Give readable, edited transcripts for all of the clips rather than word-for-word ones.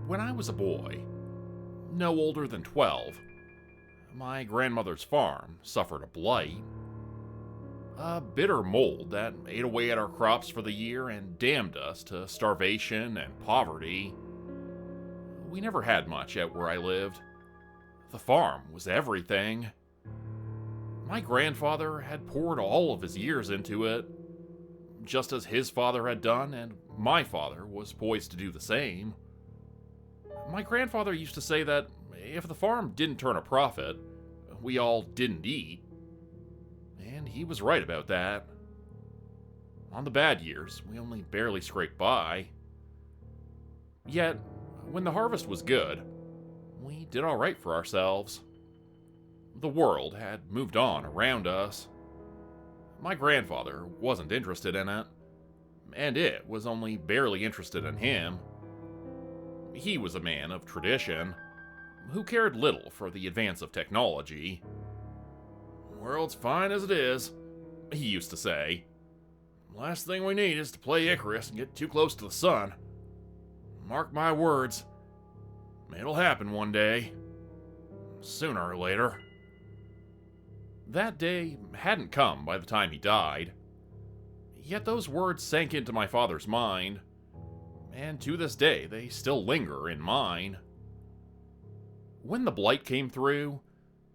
When I was a boy, no older than 12, my grandmother's farm suffered a blight. A bitter mold that ate away at our crops for the year and damned us to starvation and poverty. We never had much out where I lived. The farm was everything. My grandfather had poured all of his years into it, just as his father had done, and my father was poised to do the same. My grandfather used to say that if the farm didn't turn a profit, we all didn't eat. And he was right about that. On the bad years, we only barely scraped by. Yet, when the harvest was good, we did all right for ourselves. The world had moved on around us. My grandfather wasn't interested in it, and it was only barely interested in him. He was a man of tradition, who cared little for the advance of technology. "World's fine as it is," he used to say. "Last thing we need is to play Icarus and get too close to the sun. Mark my words, it'll happen one day, sooner or later." That day hadn't come by the time he died. Yet those words sank into my father's mind, and to this day they still linger in mine. When the blight came through,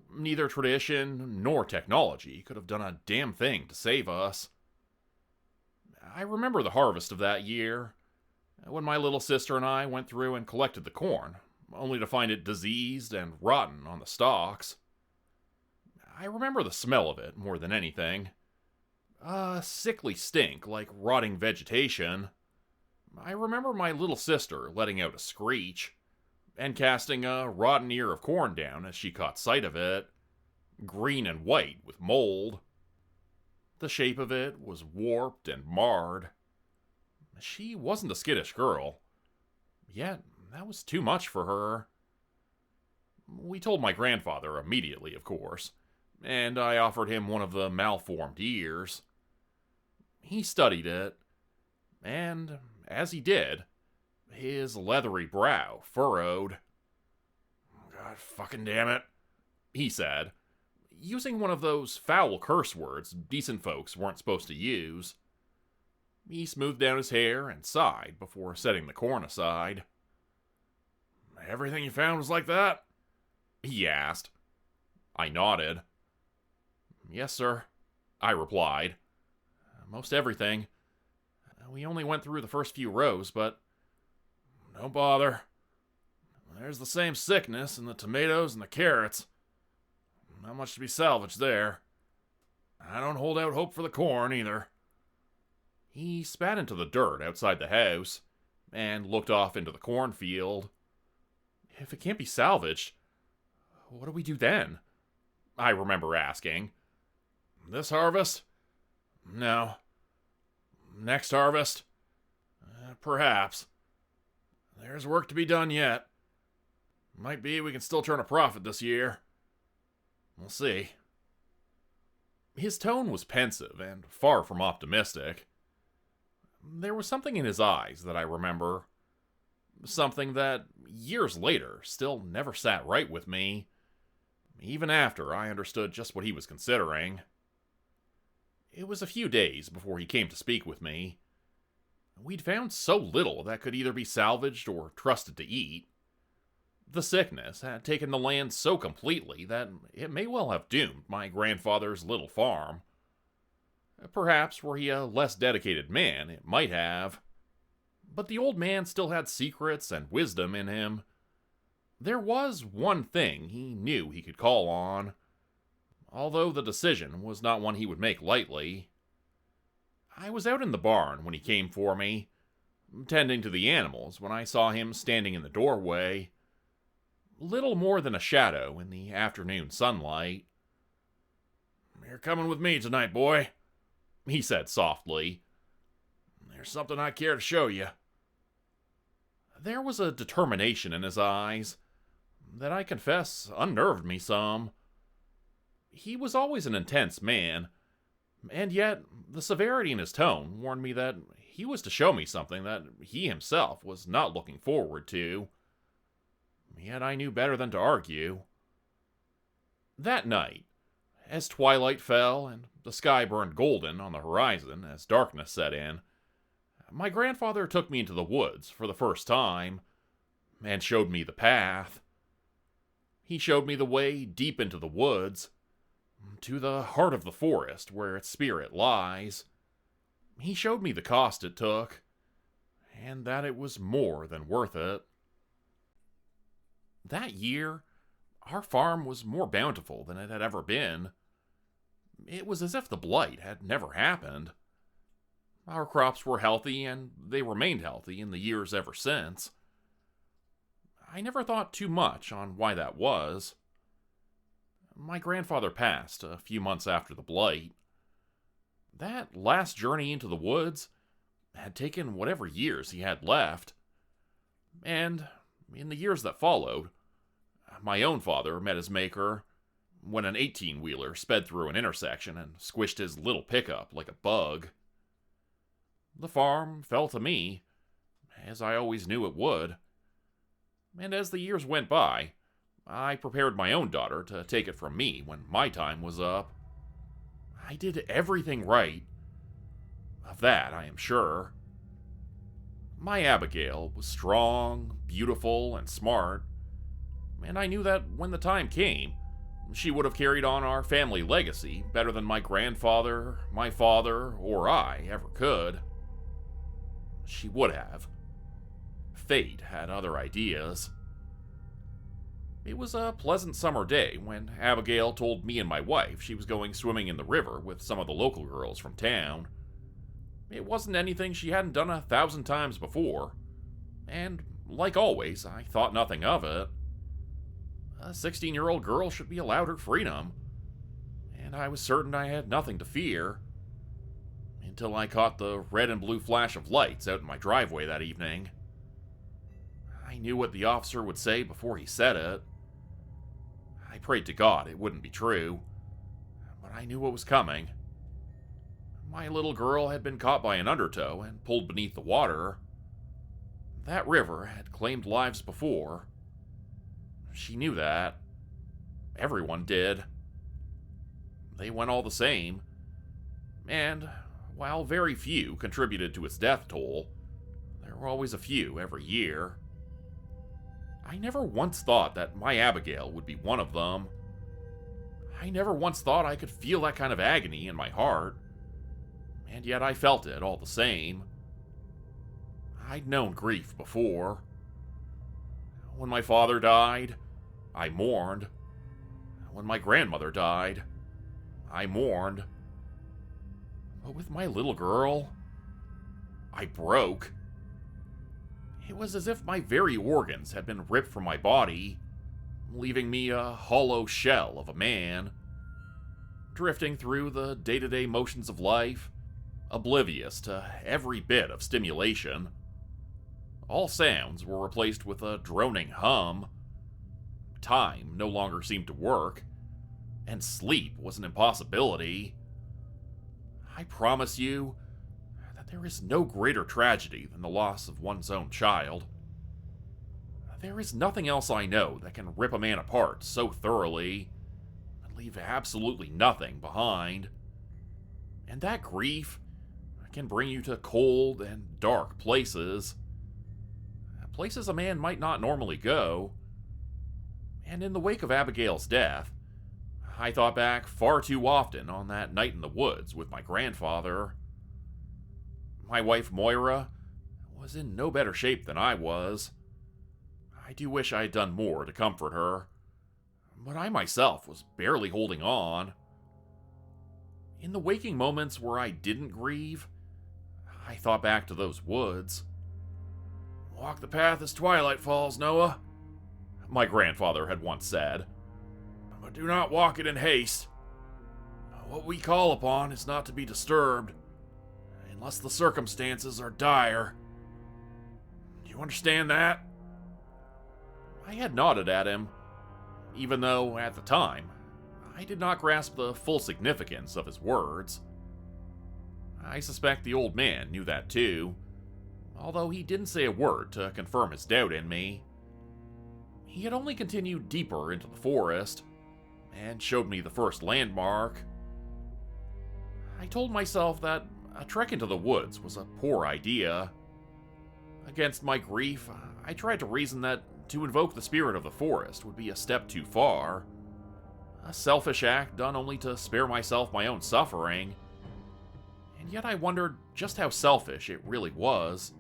neither tradition nor technology could have done a damn thing to save us. I remember the harvest of that year, when my little sister and I went through and collected the corn, only to find it diseased and rotten on the stalks. I remember the smell of it more than anything. A sickly stink like rotting vegetation. I remember my little sister letting out a screech, and casting a rotten ear of corn down as she caught sight of it, green and white with mold. The shape of it was warped and marred. She wasn't a skittish girl, yet that was too much for her. We told my grandfather immediately, of course, and I offered him one of the malformed ears. He studied it, and as he did, his leathery brow furrowed. "God fucking damn it," he said, using one of those foul curse words decent folks weren't supposed to use. He smoothed down his hair and sighed before setting the corn aside. "Everything you found was like that?" he asked. I nodded. "Yes, sir," I replied. "Most everything. We only went through the first few rows, but..." "Don't bother. There's the same sickness in the tomatoes and the carrots. Not much to be salvaged there. I don't hold out hope for the corn, either." He spat into the dirt outside the house, and looked off into the cornfield. "If it can't be salvaged, what do we do then?" I remember asking. "This harvest? No. Next harvest? Perhaps. There's work to be done yet. Might be we can still turn a profit this year. We'll see." His tone was pensive and far from optimistic. There was something in his eyes that I remember. Something that, years later, still never sat right with me, even after I understood just what he was considering. It was a few days before he came to speak with me. We'd found so little that could either be salvaged or trusted to eat. The sickness had taken the land so completely that it may well have doomed my grandfather's little farm. Perhaps were he a less dedicated man, it might have. But the old man still had secrets and wisdom in him. There was one thing he knew he could call on, although the decision was not one he would make lightly. I was out in the barn when he came for me, tending to the animals, when I saw him standing in the doorway, little more than a shadow in the afternoon sunlight. "You're coming with me tonight, boy," he said softly. "There's something I care to show you." There was a determination in his eyes that I confess unnerved me some. He was always an intense man, and yet the severity in his tone warned me that he was to show me something that he himself was not looking forward to. yet I knew better than to argue. That night, as twilight fell and the sky burned golden on the horizon as darkness set in, my grandfather took me into the woods for the first time and showed me the path. He showed me the way deep into the woods, to the heart of the forest where its spirit lies. He showed me the cost it took, and that it was more than worth it. That year, our farm was more bountiful than it had ever been. It was as if the blight had never happened. Our crops were healthy, and they remained healthy in the years ever since. I never thought too much on why that was. My grandfather passed a few months after the blight. That last journey into the woods had taken whatever years he had left. And in the years that followed, my own father met his maker when an 18-wheeler sped through an intersection and squished his little pickup like a bug. The farm fell to me, as I always knew it would. And as the years went by, I prepared my own daughter to take it from me when my time was up. I did everything right. Of that, I am sure. My Abigail was strong, beautiful, and smart, and I knew that when the time came, she would have carried on our family legacy better than my grandfather, my father, or I ever could. She would have. Fate had other ideas. It was a pleasant summer day when Abigail told me and my wife she was going swimming in the river with some of the local girls from town. It wasn't anything she hadn't done 1,000 times before, and, like always, I thought nothing of it. A 16-year-old girl should be allowed her freedom, and I was certain I had nothing to fear. Until I caught the red and blue flash of lights out in my driveway that evening. I knew what the officer would say before he said it. I prayed to God it wouldn't be true, but I knew what was coming. My little girl had been caught by an undertow and pulled beneath the water. That river had claimed lives before. She knew that. Everyone did. They went all the same. And while very few contributed to its death toll, there were always a few every year. I never once thought that my Abigail would be one of them. I never once thought I could feel that kind of agony in my heart, and yet I felt it all the same. I'd known grief before. When my father died, I mourned. When my grandmother died, I mourned. But with my little girl, I broke. It was as if my very organs had been ripped from my body, leaving me a hollow shell of a man, drifting through the day-to-day motions of life, oblivious to every bit of stimulation. All sounds were replaced with a droning hum. Time no longer seemed to work, and sleep was an impossibility. I promise you that there is no greater tragedy than the loss of one's own child. There is nothing else I know that can rip a man apart so thoroughly and leave absolutely nothing behind. And that grief can bring you to cold and dark places. Places a man might not normally go. And in the wake of Abigail's death, I thought back far too often on that night in the woods with my grandfather. My wife Moira was in no better shape than I was. I do wish I had done more to comfort her, but I myself was barely holding on. In the waking moments where I didn't grieve, I thought back to those woods. "Walk the path as twilight falls, Noah," my grandfather had once said. "But do not walk it in haste. What we call upon is not to be disturbed, unless the circumstances are dire. Do you understand that?" I had nodded at him, even though, at the time, I did not grasp the full significance of his words. I suspect the old man knew that too, although he didn't say a word to confirm his doubt in me. he had only continued deeper into the forest and showed me the first landmark. I told myself that a trek into the woods was a poor idea. Against my grief, I tried to reason that to invoke the spirit of the forest would be a step too far. A selfish act done only to spare myself my own suffering. And yet I wondered just how selfish it really was.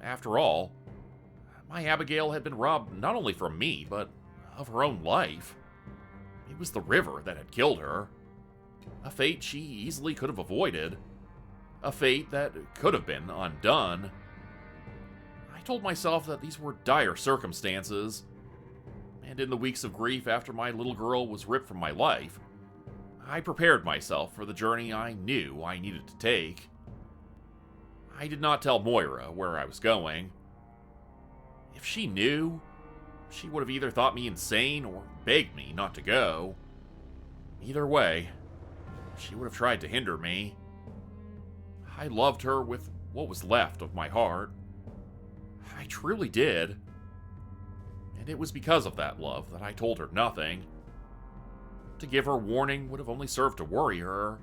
After all, my Abigail had been robbed not only from me, but of her own life. It was the river that had killed her. A fate she easily could have avoided. A fate that could have been undone. I told myself that these were dire circumstances, and in the weeks of grief after my little girl was ripped from my life, I prepared myself for the journey I knew I needed to take. I did not tell Moira where I was going. If she knew, she would have either thought me insane or begged me not to go. Either way, she would have tried to hinder me. I loved her with what was left of my heart. I truly did. And it was because of that love that I told her nothing. To give her warning would have only served to worry her.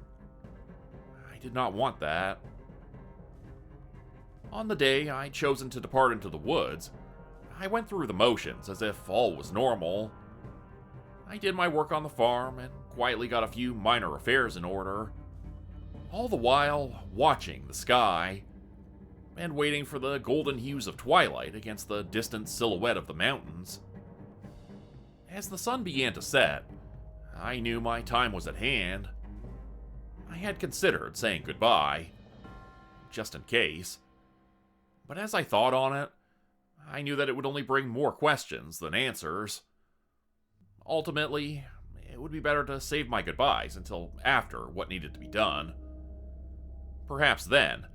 I did not want that. On the day I'd chosen to depart into the woods, I went through the motions as if all was normal. I did my work on the farm and quietly got a few minor affairs in order, all the while watching the sky and waiting for the golden hues of twilight against the distant silhouette of the mountains. As the sun began to set, I knew my time was at hand. I had considered saying goodbye, just in case, but as I thought on it, I knew that it would only bring more questions than answers. Ultimately, it would be better to save my goodbyes until after what needed to be done. Perhaps then,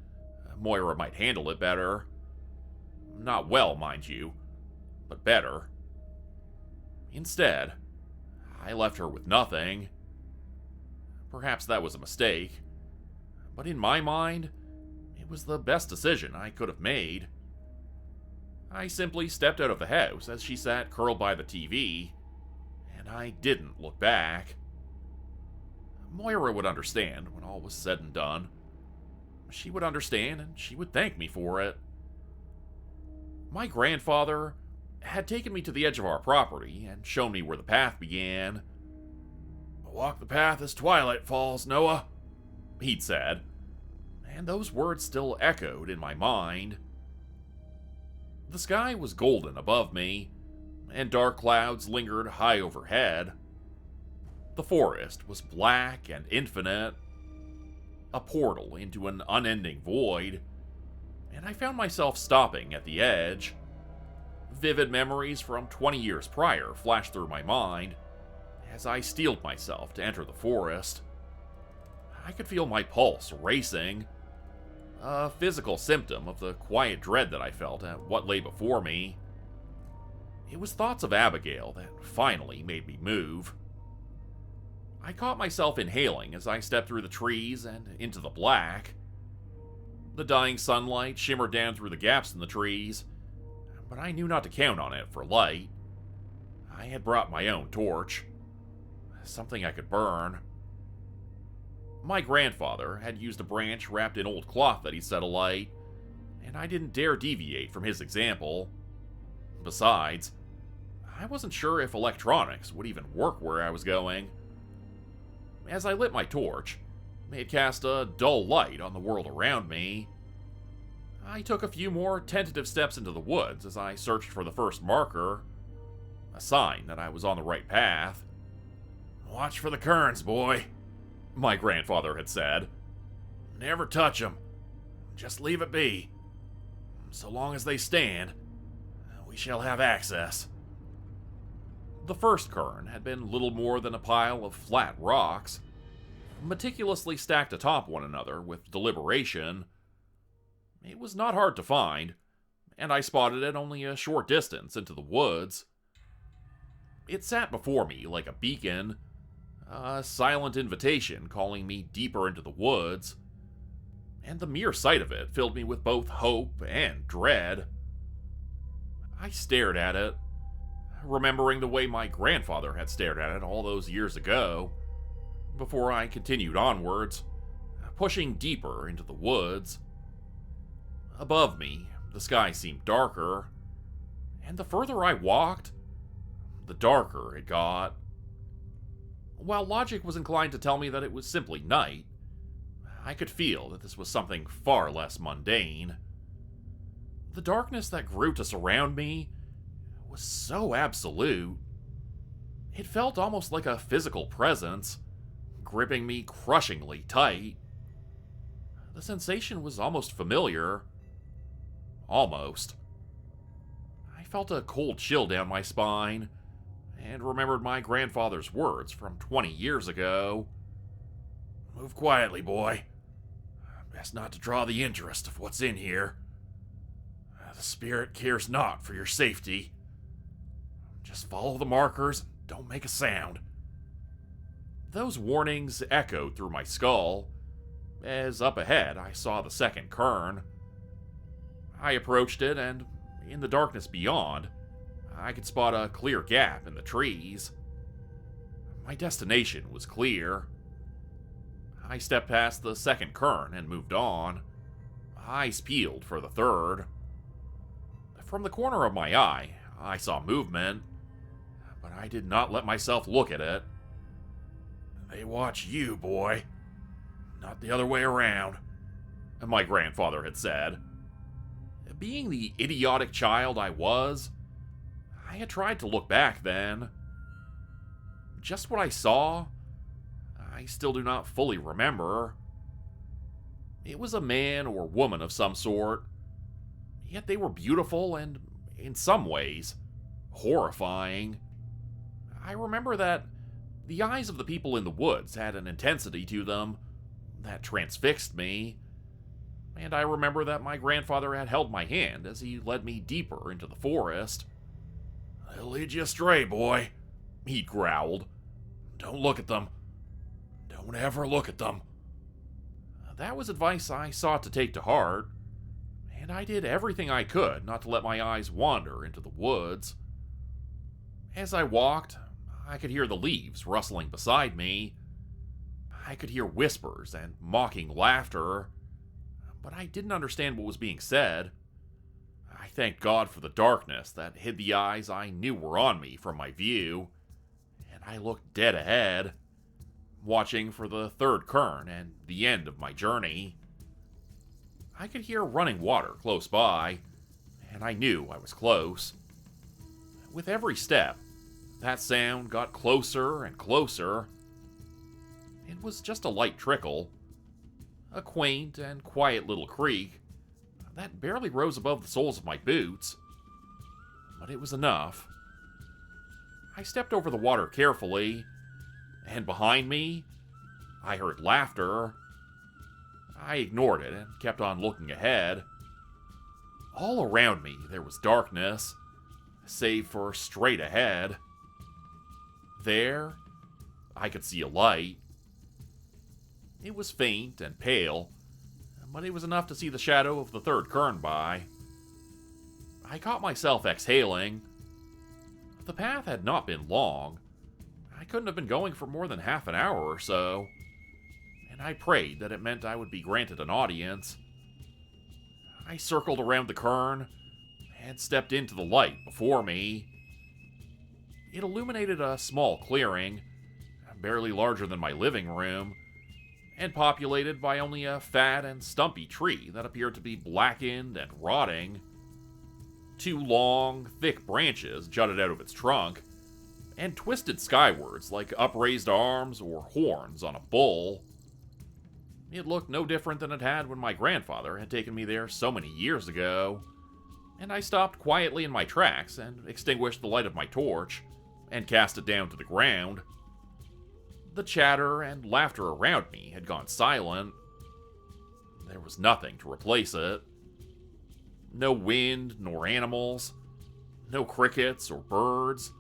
Moira might handle it better. Not well, mind you, but better. Instead, I left her with nothing. Perhaps that was a mistake, but in my mind, it was the best decision I could have made. I simply stepped out of the house as she sat curled by the TV, and I didn't look back. Moira would understand when all was said and done. She would understand, and she would thank me for it. My grandfather had taken me to the edge of our property and shown me where the path began. "Walk the path as twilight falls, Noah," he'd said, and those words still echoed in my mind. The sky was golden above me, and dark clouds lingered high overhead. The forest was black and infinite, a portal into an unending void, and I found myself stopping at the edge. Vivid memories from 20 years prior flashed through my mind as I steeled myself to enter the forest. I could feel my pulse racing, a physical symptom of the quiet dread that I felt at what lay before me. It was thoughts of Abigail that finally made me move. I caught myself inhaling as I stepped through the trees and into the black. The dying sunlight shimmered down through the gaps in the trees, but I knew not to count on it for light. I had brought my own torch, something I could burn. My grandfather had used a branch wrapped in old cloth that he set alight, and I didn't dare deviate from his example. Besides, I wasn't sure if electronics would even work where I was going. As I lit my torch, it cast a dull light on the world around me. I took a few more tentative steps into the woods as I searched for the first marker, a sign that I was on the right path. "Watch for the currents, boy," my grandfather had said. "Never touch 'em. Just leave it be. So long as they stand, we shall have access." The first cairn had been little more than a pile of flat rocks, meticulously stacked atop one another with deliberation. It was not hard to find, and I spotted it only a short distance into the woods. It sat before me like a beacon, a silent invitation calling me deeper into the woods, and the mere sight of it filled me with both hope and dread. I stared at it, remembering the way my grandfather had stared at it all those years ago, before I continued onwards, pushing deeper into the woods. Above me, the sky seemed darker, and the further I walked, the darker it got. While logic was inclined to tell me that it was simply night, I could feel that this was something far less mundane. The darkness that grew to surround me was so absolute. It felt almost like a physical presence, gripping me crushingly tight. The sensation was almost familiar. Almost. I felt a cold chill down my spine, and remembered my grandfather's words from 20 years ago. "Move quietly, boy. Best not to draw the interest of what's in here. The spirit cares not for your safety. Just follow the markers and don't make a sound." Those warnings echoed through my skull, as up ahead I saw the second cairn. I approached it, and in the darkness beyond, I could spot a clear gap in the trees. My destination was clear. I stepped past the second cairn and moved on, eyes peeled for the third. From the corner of my eye, I saw movement, but I did not let myself look at it. "They watch you, boy, not the other way around," my grandfather had said. Being the idiotic child I was, I had tried to look back then. Just what I saw, I still do not fully remember. It was a man or woman of some sort, yet they were beautiful and, in some ways, horrifying. I remember that the eyes of the people in the woods had an intensity to them that transfixed me, and I remember that my grandfather had held my hand as he led me deeper into the forest. "They'll lead you astray, boy," he growled. "Don't look at them. Don't ever look at them." That was advice I sought to take to heart, and I did everything I could not to let my eyes wander into the woods. As I walked, I could hear the leaves rustling beside me. I could hear whispers and mocking laughter, but I didn't understand what was being said. I thanked God for the darkness that hid the eyes I knew were on me from my view, and I looked dead ahead, watching for the third cairn and the end of my journey. I could hear running water close by, and I knew I was close. With every step, that sound got closer and closer. It was just a light trickle, a quaint and quiet little creek that barely rose above the soles of my boots, but it was enough. I stepped over the water carefully, and behind me, I heard laughter. I ignored it and kept on looking ahead. All around me, there was darkness, save for straight ahead. There, I could see a light. It was faint and pale, but it was enough to see the shadow of the third cairn by. I caught myself exhaling. The path had not been long. I couldn't have been going for more than half an hour or so, and I prayed that it meant I would be granted an audience. I circled around the cairn and stepped into the light before me. It illuminated a small clearing, barely larger than my living room, and populated by only a fat and stumpy tree that appeared to be blackened and rotting. 2 long, thick branches jutted out of its trunk, and twisted skywards like upraised arms or horns on a bull. It looked no different than it had when my grandfather had taken me there so many years ago, and I stopped quietly in my tracks and extinguished the light of my torch, and cast it down to the ground. The chatter and laughter around me had gone silent. There was nothing to replace it. No wind nor animals, no crickets or birds.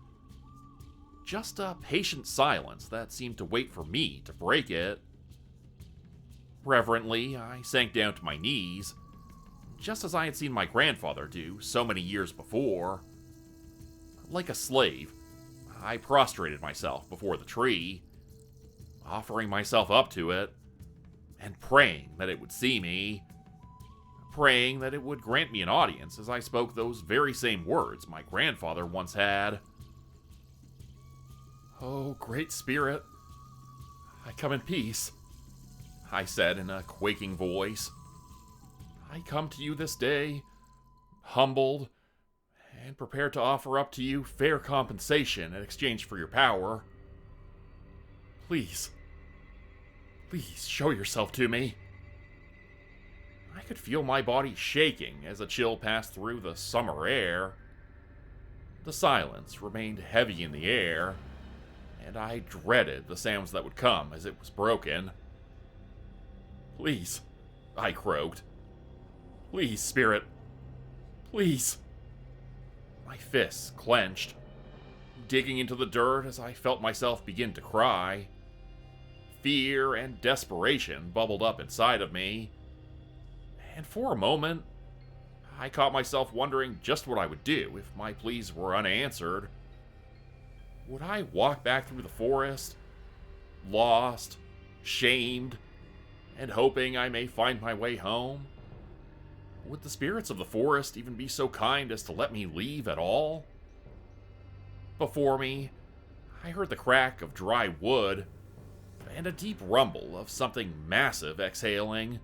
Just a patient silence that seemed to wait for me to break it. Reverently, I sank down to my knees, just as I had seen my grandfather do so many years before. Like a slave, I prostrated myself before the tree, offering myself up to it, and praying that it would see me, praying that it would grant me an audience as I spoke those very same words my grandfather once had. "Oh, Great Spirit, I come in peace," I said in a quaking voice. "I come to you this day, humbled, and prepared to offer up to you fair compensation in exchange for your power. Please, please show yourself to me." I could feel my body shaking as a chill passed through the summer air. The silence remained heavy in the air, and I dreaded the sounds that would come as it was broken. "Please," I croaked. "Please, Spirit. Please." My fists clenched, digging into the dirt as I felt myself begin to cry. Fear and desperation bubbled up inside of me, and for a moment, I caught myself wondering just what I would do if my pleas were unanswered. Would I walk back through the forest, lost, shamed, and hoping I may find my way home? Would the spirits of the forest even be so kind as to let me leave at all? Before me, I heard the crack of dry wood and a deep rumble of something massive exhaling.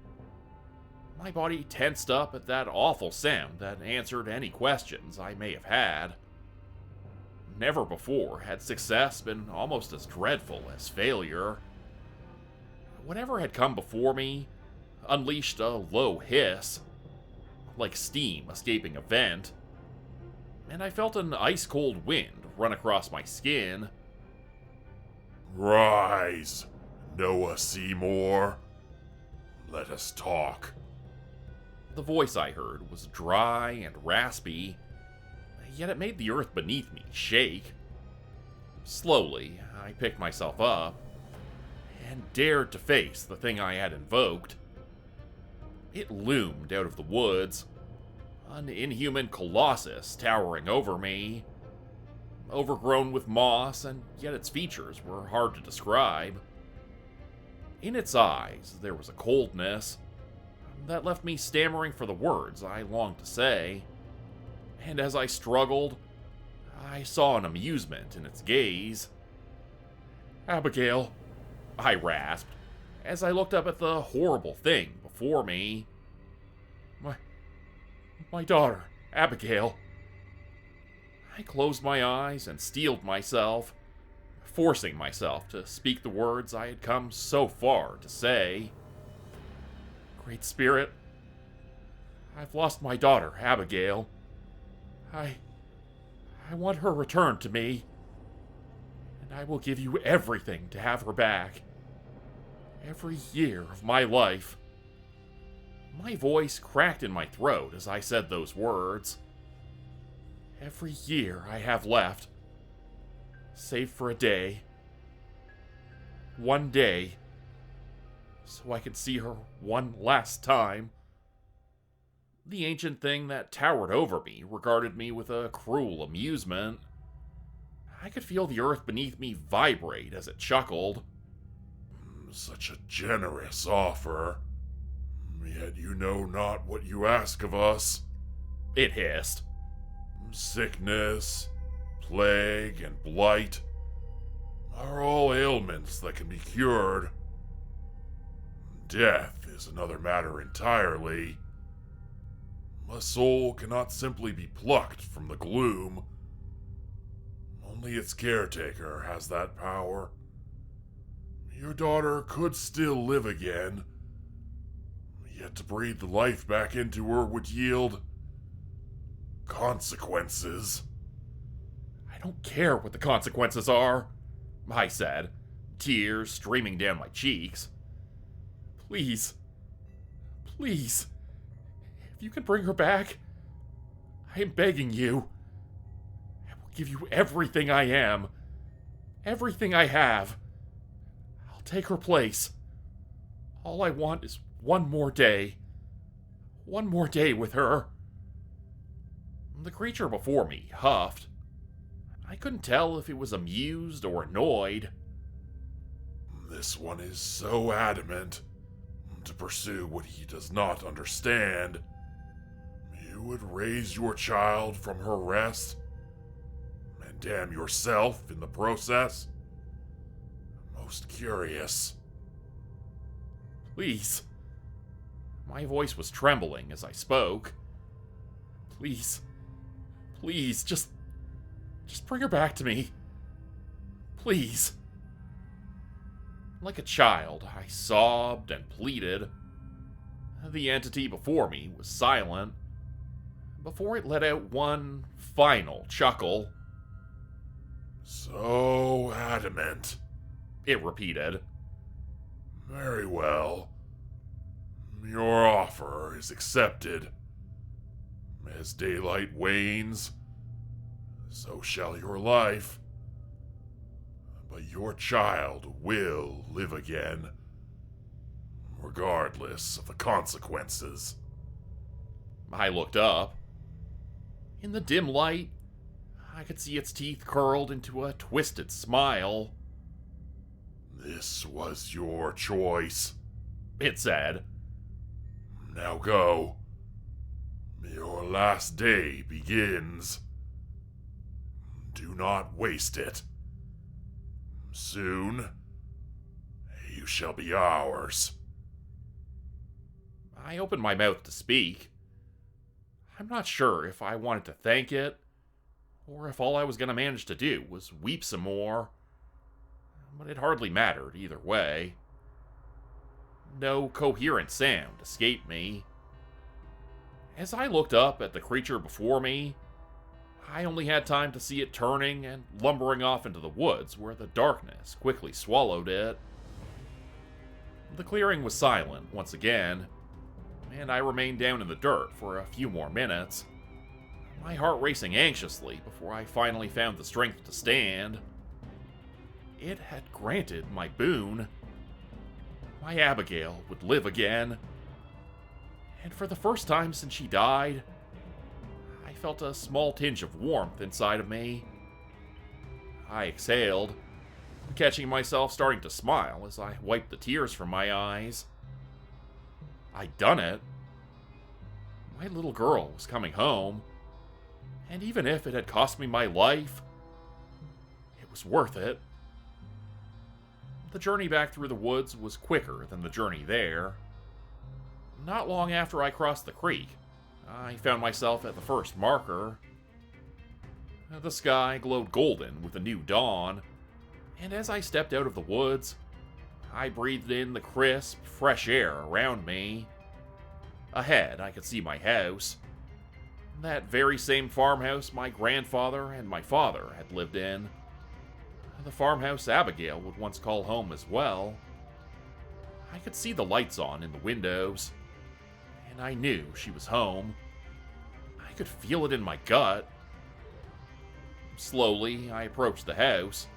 My body tensed up at that awful sound that answered any questions I may have had. Never before had success been almost as dreadful as failure. Whatever had come before me unleashed a low hiss, like steam escaping a vent, and I felt an ice-cold wind run across my skin. "Rise, Noah Seymour. Let us talk." The voice I heard was dry and raspy, yet it made the earth beneath me shake. Slowly, I picked myself up and dared to face the thing I had invoked. It loomed out of the woods, an inhuman colossus towering over me, overgrown with moss, and yet its features were hard to describe. In its eyes, there was a coldness that left me stammering for the words I longed to say, and as I struggled, I saw an amusement in its gaze. "Abigail," I rasped, as I looked up at the horrible thing before me. My daughter, Abigail." I closed my eyes and steeled myself, forcing myself to speak the words I had come so far to say. "Great Spirit, I've lost my daughter, Abigail. I want her returned to me, and I will give you everything to have her back. Every year of my life." My voice cracked in my throat as I said those words. "Every year I have left, save for a day. One day, so I could see her one last time." The ancient thing that towered over me regarded me with a cruel amusement. I could feel the earth beneath me vibrate as it chuckled. "Such a generous offer. Yet you know not what you ask of us," it hissed. "Sickness, plague, and blight are all ailments that can be cured. Death is another matter entirely. A soul cannot simply be plucked from the gloom. Only its caretaker has that power. Your daughter could still live again, yet to breathe the life back into her would yield consequences." "I don't care what the consequences are," I said, tears streaming down my cheeks. "Please, please, if you can bring her back, I am begging you. I will give you everything I am, everything I have. I'll take her place. All I want is one more day with her." The creature before me huffed, I couldn't tell if it was amused or annoyed. This one is so adamant to pursue what he does not understand. You would raise your child from her rest and damn yourself in the process? Most curious. Please. My voice was trembling as I spoke. Please. Please, just bring her back to me. Please. Like a child, I sobbed and pleaded. The entity before me was silent before it let out one final chuckle. So adamant, it repeated. Very well. Your offer is accepted. As daylight wanes, so shall your life. But your child will live again, regardless of the consequences. I looked up. In the dim light, I could see its teeth curled into a twisted smile. This was your choice, it said. Now go. Your last day begins. Do not waste it. Soon, you shall be ours. I opened my mouth to speak. I'm not sure if I wanted to thank it, or if all I was going to manage to do was weep some more. But it hardly mattered either way. No coherent sound escaped me. As I looked up at the creature before me, I only had time to see it turning and lumbering off into the woods where the darkness quickly swallowed it. The clearing was silent once again, and I remained down in the dirt for a few more minutes, my heart racing anxiously before I finally found the strength to stand. It had granted my boon. My Abigail would live again. And for the first time since she died, I felt a small tinge of warmth inside of me. I exhaled, catching myself starting to smile as I wiped the tears from my eyes. I'd done it. My little girl was coming home, and even if it had cost me my life, it was worth it. The journey back through the woods was quicker than the journey there. Not long after I crossed the creek, I found myself at the first marker. The sky glowed golden with a new dawn, and as I stepped out of the woods, I breathed in the crisp, fresh air around me. Ahead, I could see my house. That very same farmhouse my grandfather and my father had lived in. The farmhouse Abigail would once call home as well. I could see the lights on in the windows, and I knew she was home. I could feel it in my gut. Slowly, I approached the house,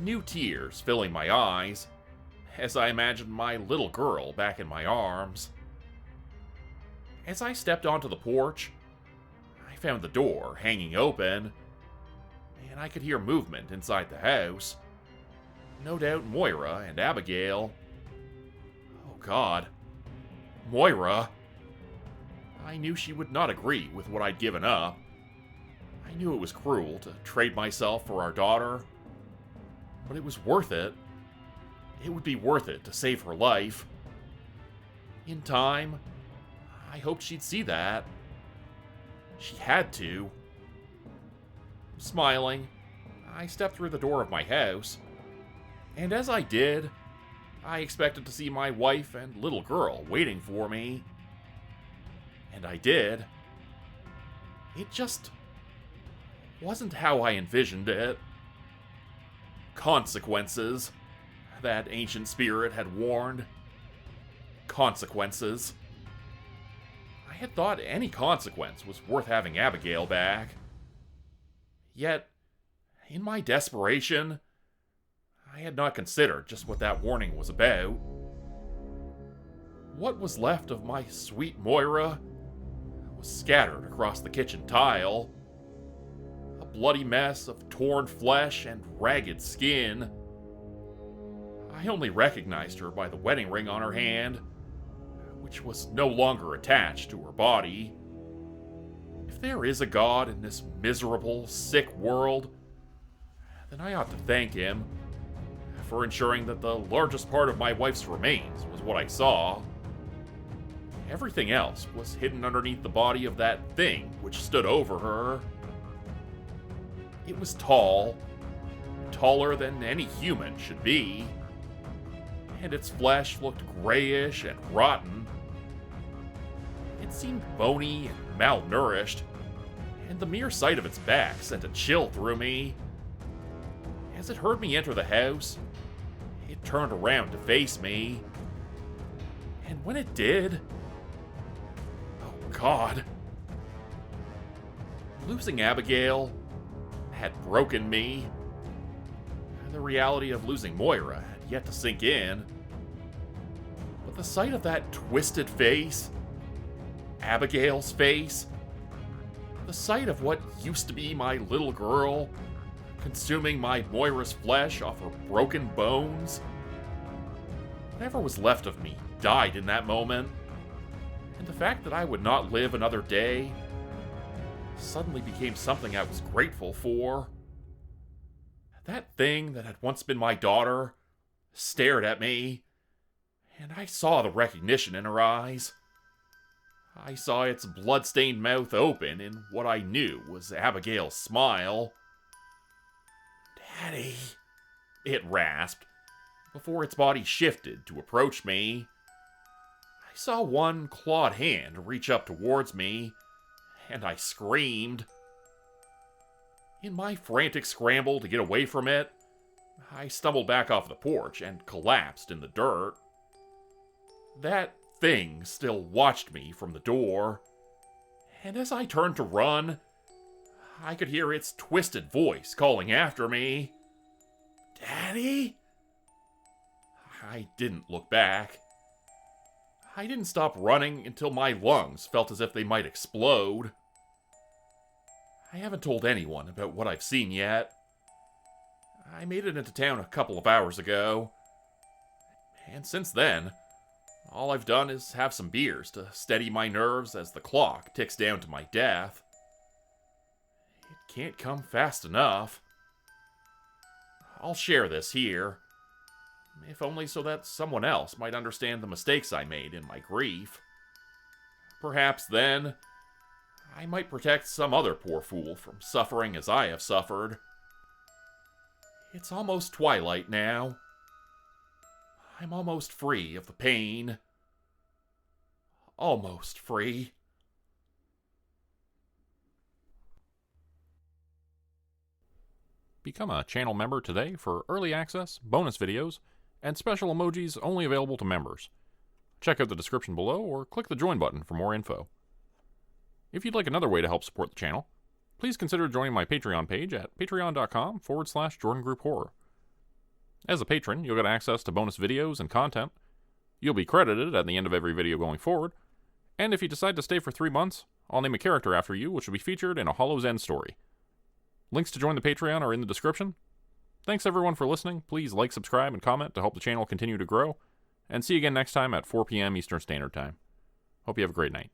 new tears filling my eyes, as I imagined my little girl back in my arms. As I stepped onto the porch, I found the door hanging open, and I could hear movement inside the house. No doubt Moira and Abigail. Oh God. Moira. I knew she would not agree with what I'd given up. I knew it was cruel to trade myself for our daughter, but it was worth it. It would be worth it to save her life. In time, I hoped she'd see that. She had to. Smiling, I stepped through the door of my house, and as I did, I expected to see my wife and little girl waiting for me. And I did. It just wasn't how I envisioned it. Consequences, that ancient spirit had warned. Consequences. I had thought any consequence was worth having Abigail back. Yet, in my desperation, I had not considered just what that warning was about. What was left of my sweet Moira was scattered across the kitchen tile. A bloody mess of torn flesh and ragged skin. I only recognized her by the wedding ring on her hand, which was no longer attached to her body. If there is a God in this miserable, sick world, then I ought to thank him for ensuring that the largest part of my wife's remains was what I saw. Everything else was hidden underneath the body of that thing which stood over her. It was tall, taller than any human should be, and its flesh looked grayish and rotten. It seemed bony and malnourished, and the mere sight of its back sent a chill through me. As it heard me enter the house, it turned around to face me. And when it did, oh God, losing Abigail had broken me. The reality of losing Moira had yet to sink in. But the sight of that twisted face, Abigail's face, the sight of what used to be my little girl, consuming my Moira's flesh off her broken bones. Whatever was left of me died in that moment, and the fact that I would not live another day suddenly became something I was grateful for. That thing that had once been my daughter stared at me, and I saw the recognition in her eyes. I saw its blood-stained mouth open in what I knew was Abigail's smile. "Daddy," it rasped, before its body shifted to approach me. I saw one clawed hand reach up towards me, and I screamed. In my frantic scramble to get away from it, I stumbled back off the porch and collapsed in the dirt. That thing still watched me from the door, and as I turned to run, I could hear its twisted voice calling after me. "Daddy?" I didn't look back. I didn't stop running until my lungs felt as if they might explode. I haven't told anyone about what I've seen yet. I made it into town a couple of hours ago, and since then, all I've done is have some beers to steady my nerves as the clock ticks down to my death. It can't come fast enough. I'll share this here, if only so that someone else might understand the mistakes I made in my grief. Perhaps then, I might protect some other poor fool from suffering as I have suffered. It's almost twilight now. I'm almost free of the pain. Almost free. Become a channel member today for early access, bonus videos, and special emojis only available to members. Check out the description below or click the join button for more info. If you'd like another way to help support the channel, please consider joining my Patreon page at patreon.com/JordanGroupeHorror. As a patron, you'll get access to bonus videos and content. You'll be credited at the end of every video going forward, and if you decide to stay for 3 months, I'll name a character after you which will be featured in a Hollow's End story. Links to join the Patreon are in the description. Thanks everyone for listening. Please like, subscribe, and comment to help the channel continue to grow, and see you again next time at 4 p.m. Eastern Standard Time. Hope you have a great night.